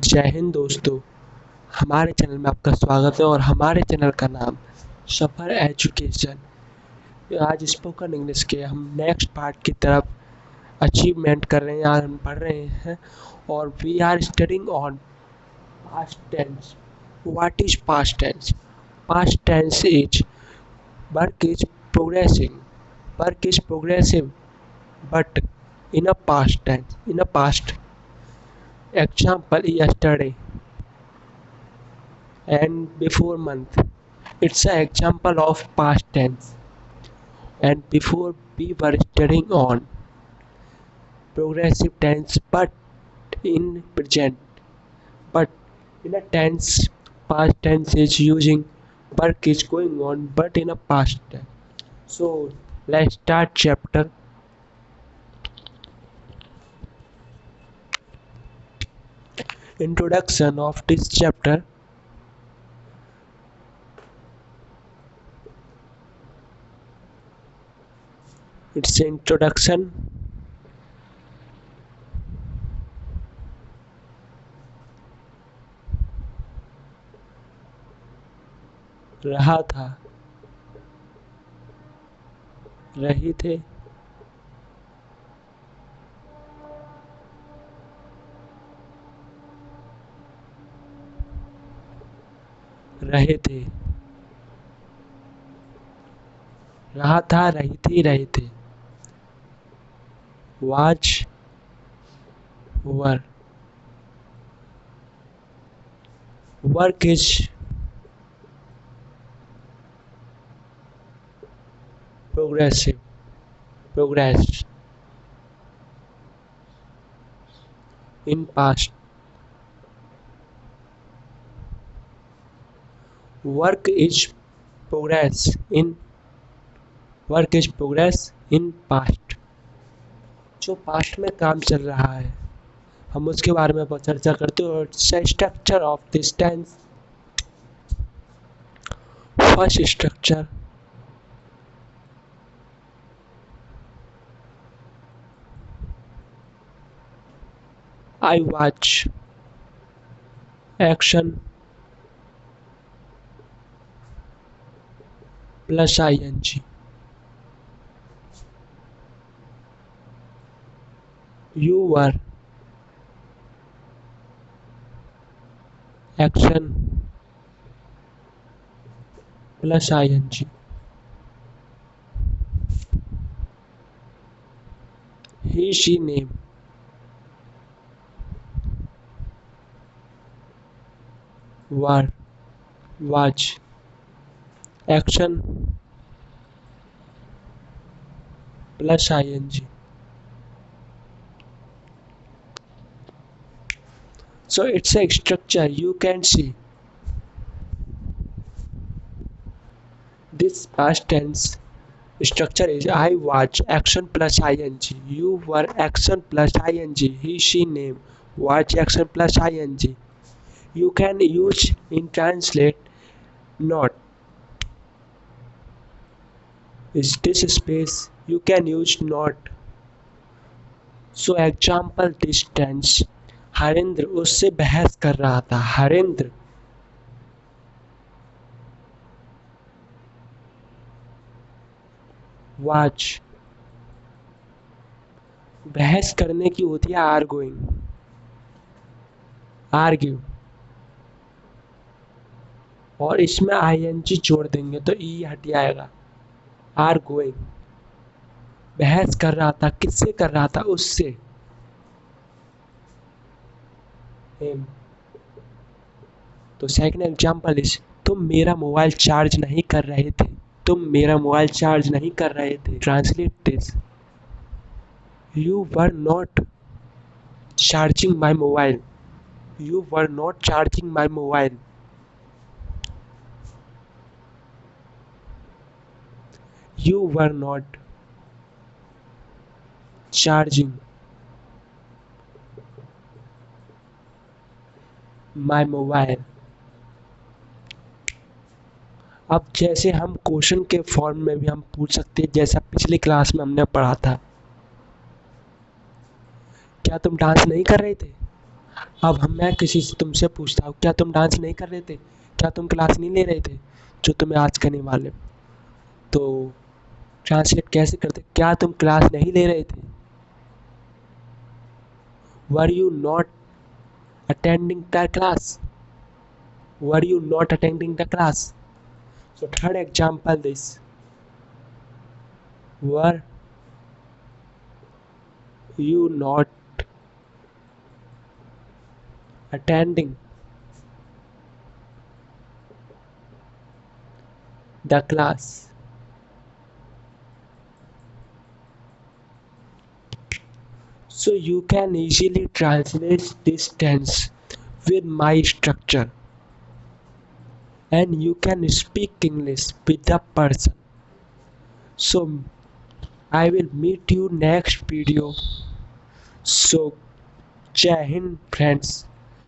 जय हिंद दोस्तों, हमारे चैनल में आपका स्वागत है और हमारे चैनल का नाम सफर एजुकेशन। आज स्पोकन इंग्लिश के हम नेक्स्ट पार्ट की तरफ अचीवमेंट कर रहे हैं। आज हम पढ़ रहे हैं और we are studying on past tense. What is past tense? Past tense is work is progressing, work is progressive but in a past tense, in a past. Example, yesterday and before month. It's an example of past tense. And before we were studying on progressive tense, but in present. But in a tense, past tense is using work is going on, but in a past tense. So let's start chapter. Introduction of this chapter. Its introduction. रहा था, रही थे, रहे थे, रहा था, रही थी, रहे थे। Was, were, work is, progressive, progress, in past, work is progress in, work is progress in past. जो पास्ट में काम चल रहा है हम उसके बारे में चर्चा करते हैं। और structure of this tense. First structure, I watch, action plus ing, you were, action plus ing, he she name, were, was, action plus ing. So it's a structure. You can see this past tense structure is I watch, action plus ing, you were, action plus ing, he she name, watch, action plus ing. You can use in translate not. Is this space? You can use not. So example this tense. Harendra उससे बहस कर रहा था। Harendra watch, बहस करने की होती है आर्गुइंग, आर्ग्यू, और इसमें ing जोड़ देंगे तो ई हट जाएगा। आर्गुइंग, बहस कर रहा था, किससे कर रहा था? उससे। तो सेकंड एग्जांपल इज तुम मेरा मोबाइल चार्ज नहीं कर रहे थे, तुम मेरा मोबाइल चार्ज नहीं कर रहे थे। Translate this, you were not charging my mobile, you were not charging my mobile. You were not charging my mobile. अब जैसे हम क्वेश्चन के फॉर्म में भी हम पूछ सकते हैं, जैसा पिछली क्लास में हमने पढ़ा था, क्या तुम डांस नहीं कर रहे थे? अब मैं किसी से तुमसे पूछता हूँ, क्या तुम डांस नहीं कर रहे थे? क्या तुम क्लास नहीं ले रहे थे जो तुम्हें आज करने वाले? तो ट्रांसलेट कैसे करते? क्या तुम क्लास नहीं ले रहे थे? Were you not attending the class? Were you not attending the class? So third example this, were you not attending the class? So you can easily translate this tense with my structure, and you can speak English with the person. So I will meet you next video. So Jai Hind friends.